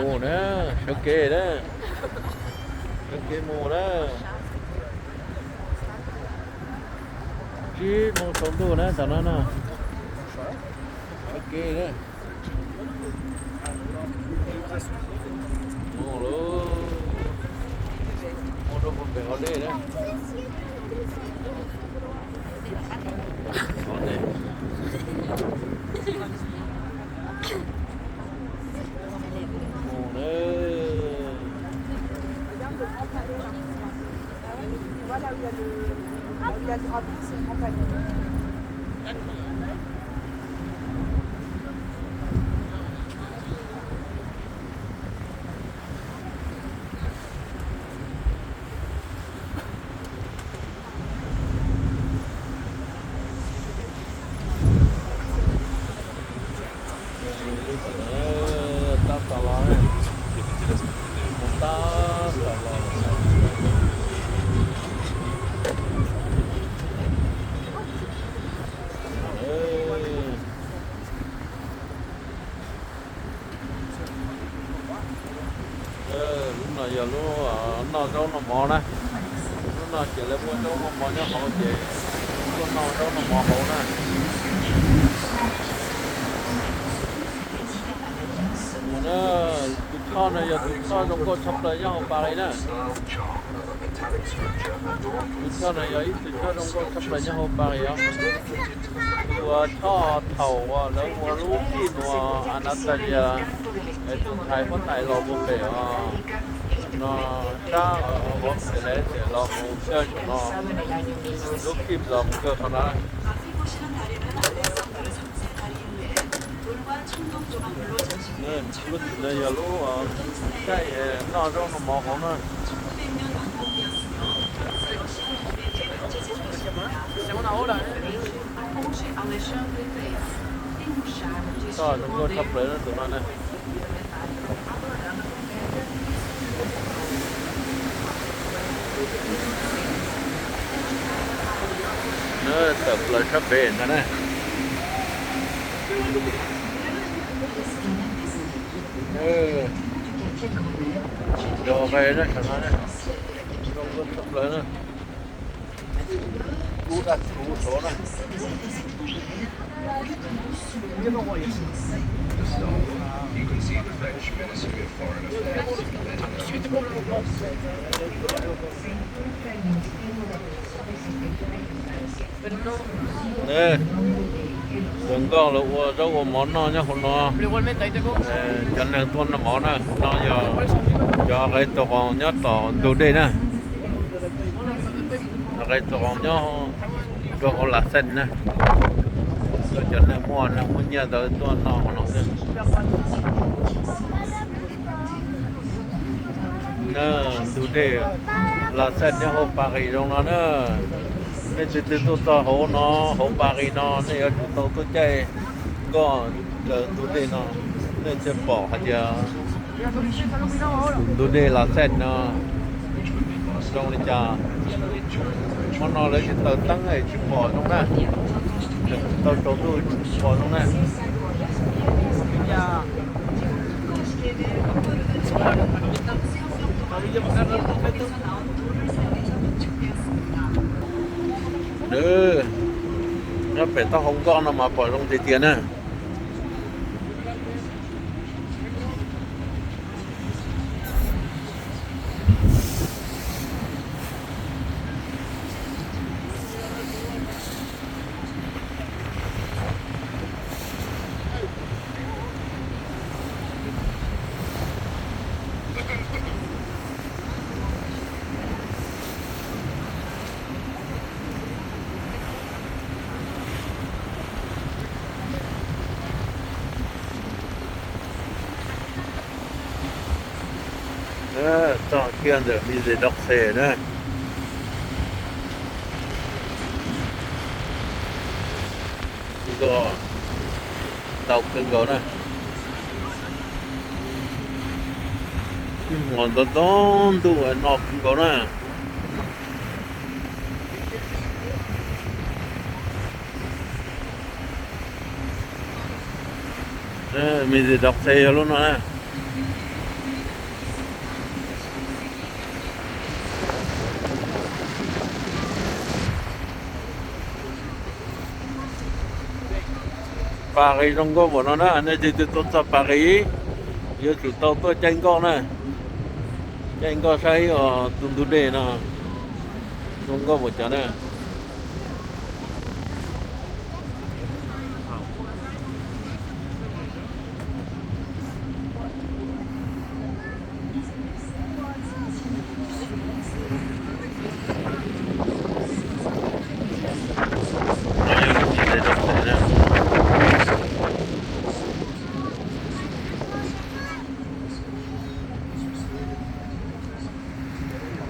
mù đó sao kê đó sao kê mù đó chứ mù sống đồ đó tao nói nè sao kê đó mù luôn mù đâu có phải ở đây đó ở đây mù đó Voilà où il y a le drapeau, c'est le grand panier. tao tao lo này tao tao lo lúc nào giờ nó đâu nó mò nè lúc nào chỉ lấy mua đâu nó mò nhá họ chỉ lúc nào đâu nó mò hổ nè nó tụi con này giờ tụi con trong con sắp tới nhau bà này nè tụi con này giờ ít tụi con trong con sắp tới nhau bà này không tụi cho thầu lớn mua lúa chín mua Anastasia tụi thầy có tài lo mua về nó ra một cái lẽ sẽ lo một chơi cho nó lúc kịp lo một cơ cho nó nên lúc này giờ lúc cái nó trong nó mò nó rồi chúng tôi sắp tới nó tụi nó này nó tập là sắp về nữa này đồ về đó chẳng hạn này không có sắp tới nữa cú đặt cú số này You can see the French Ministry of Foreign Affairs nè đừng có lụ đâu món nó nhá không nó cho nên tuần nó món này nó giờ cái tổ hong nhá tổ đồ đây nè cái tổ hong nhá đồ hong là xanh nè cho nên mua nó muốn nhớ tới tuần nó nè đồ đây là xanh nhá hộp bạc gì trong nó nè nên từ tôi hổ nó hổ bạc gì nó này ở chỗ tôi chơi có đồ đây nó nên chơi bỏ hay giờ đồ đây là xanh nó trong này cha món nó lấy cái tờ tăng này chụp bỏ trong này tờ chỗ tôi bỏ trong này nữa nó phải tao không con nào mà bỏ trong tiền tiền à cho kia được đi để đọc xe nữa có tàu cưng gấu này ngon to to tu nó cưng gấu này mình để đọc xe luôn nè Paris trong có bọn nó nè, anh ấy chỉ tốt sa Paris, giờ chủ tàu tôi tranh con nè, tranh con say ở tung đề nè, không có một chỗ nè.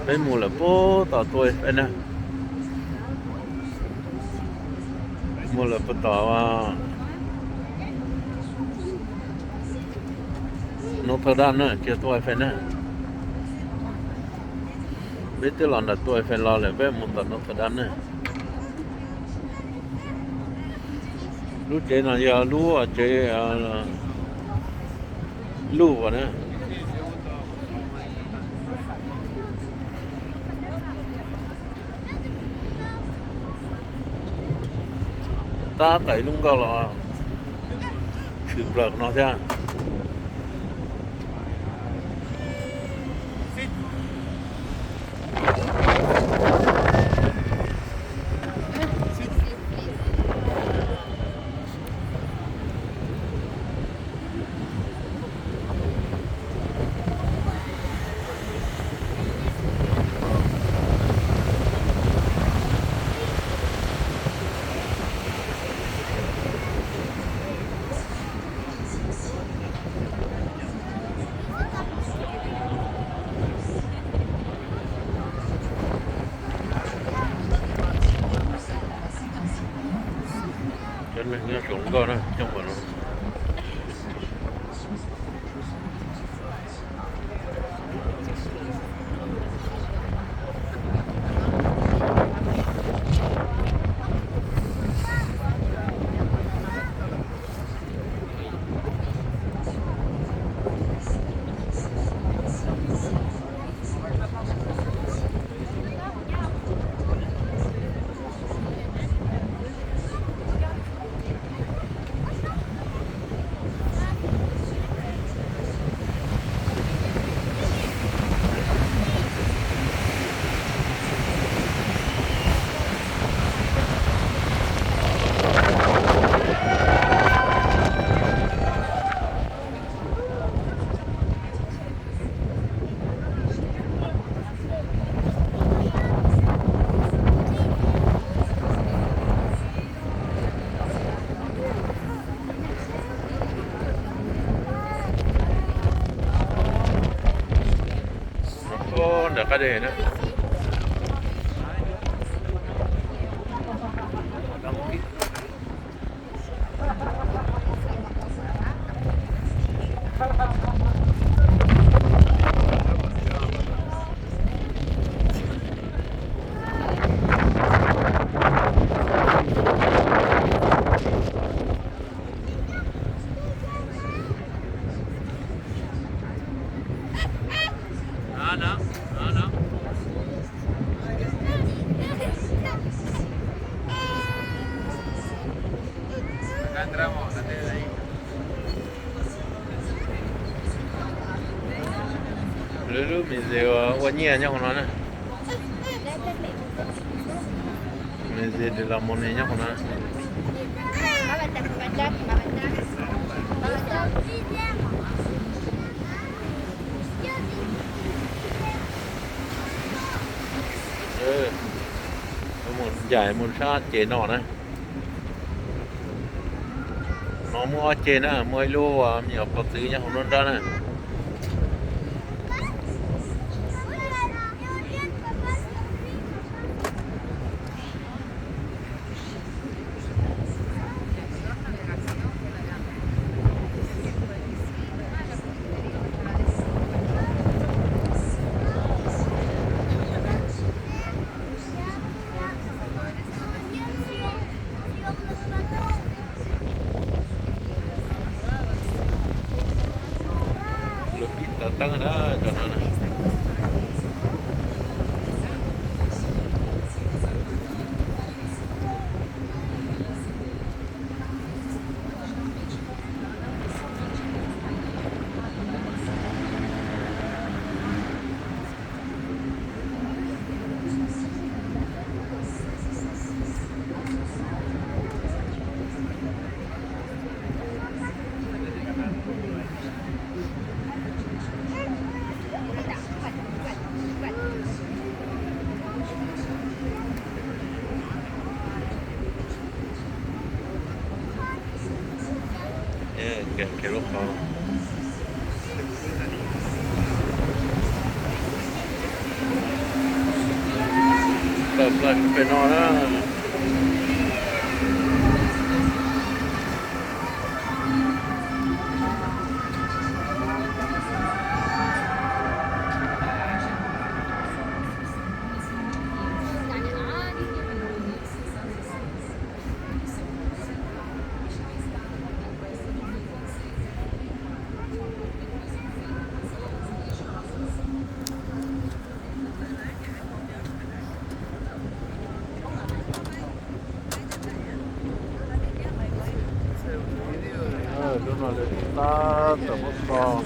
Bên mùa là bố tỏ tôi bên này mùa là bố tỏ Notre Dame nữa chưa tôi phải nữa biết tới lần là tôi phải lo lại với một tờ Notre Dame nữa lúc chế là giờ lúa chế lúa vào nữa ta thấy luôn có là sự lợn nó ra nó xuống coi nó trong vào nó đã cái đề nữa Lulu mình sẽ qua nhẹ nhá con nó nè mình sẽ để làm món này nhá con nó một giải một sát chế nọ này nó mua chế nữa mua lô nhiều bậc tứ nhá không đơn ra này tăng đó cho nó này que lo fa. La penona. Đúng rồi, ta tầm một co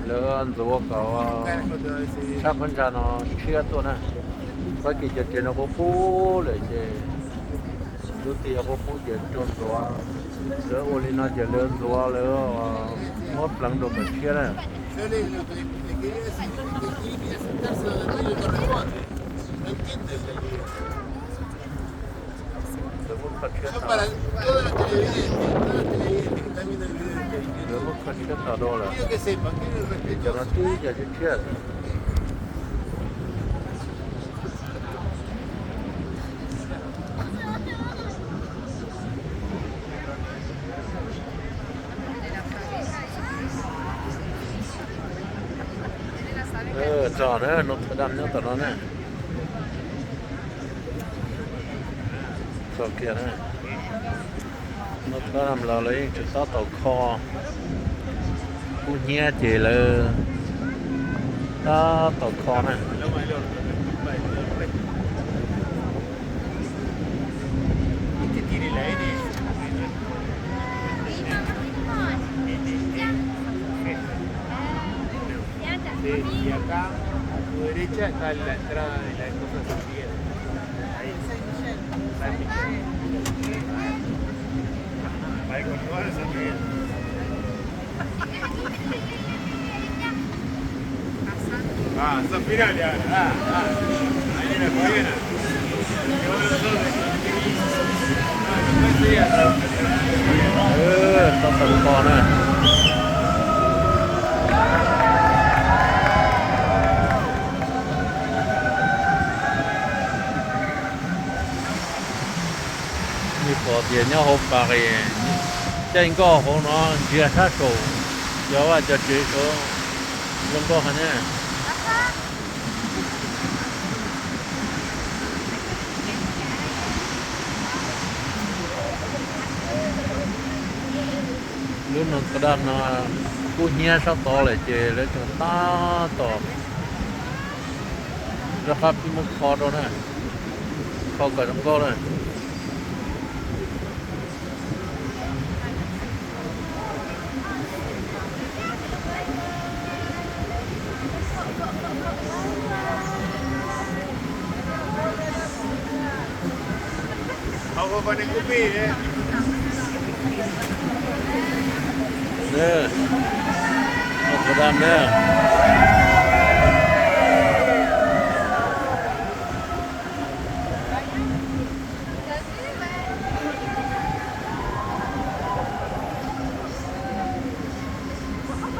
lớn rồi cậu chắc vẫn ra nó chiaตัวนะก็กิจเจนก็พูเลยเจดูตีก็พูเจนจนตัวแล้วโอลินาจะเลื่อนตัวแล้วงดหลังโดนเชียร์นะ Yo le quería decir que tiene que sentarse donde no le corresponde. ¿No entiendes? แล้วก็ขัดเชียร์ Yo ต่อ para todos los televidentes que están viendo el video de แล้วก็ขัดเชียร์ต่อด้วย quiero que sepan que es เจ้าหน้า respetuoso. ที่อยากจะเชียร์จอดนะนกกระดำเนี่ยตอนนั้นนะสอบเกียร์นะนกกระดำเราเลยจะต่อต่อคอกูเหี้ยเจเลยต่อคอนะ Y te tire el aire. Sí, y acá a tu derecha está la entrada de la cosa de San Miguel. Ahí. San Miguel. Va a continuar San Miguel. Ah, son finales ahora. Ahí viene la faena. Que van los dos.ต้องต่อคอนะนี่พอเดี๋ยวนี้เขาปากเองเจ้าก็ของน้องเดียร์ท่าโตเดี๋ยวว่าจะเจอเขาลงก็หันเนี่ยรุ่นนั้นกระดานนะกูเฮียชอบต่อเลยเจแล้วจะตาต่อแล้วครับที่มุกคอตัวนะคอกับน้ำก็เลย Ojo con escupir, nè, một cái đam nè.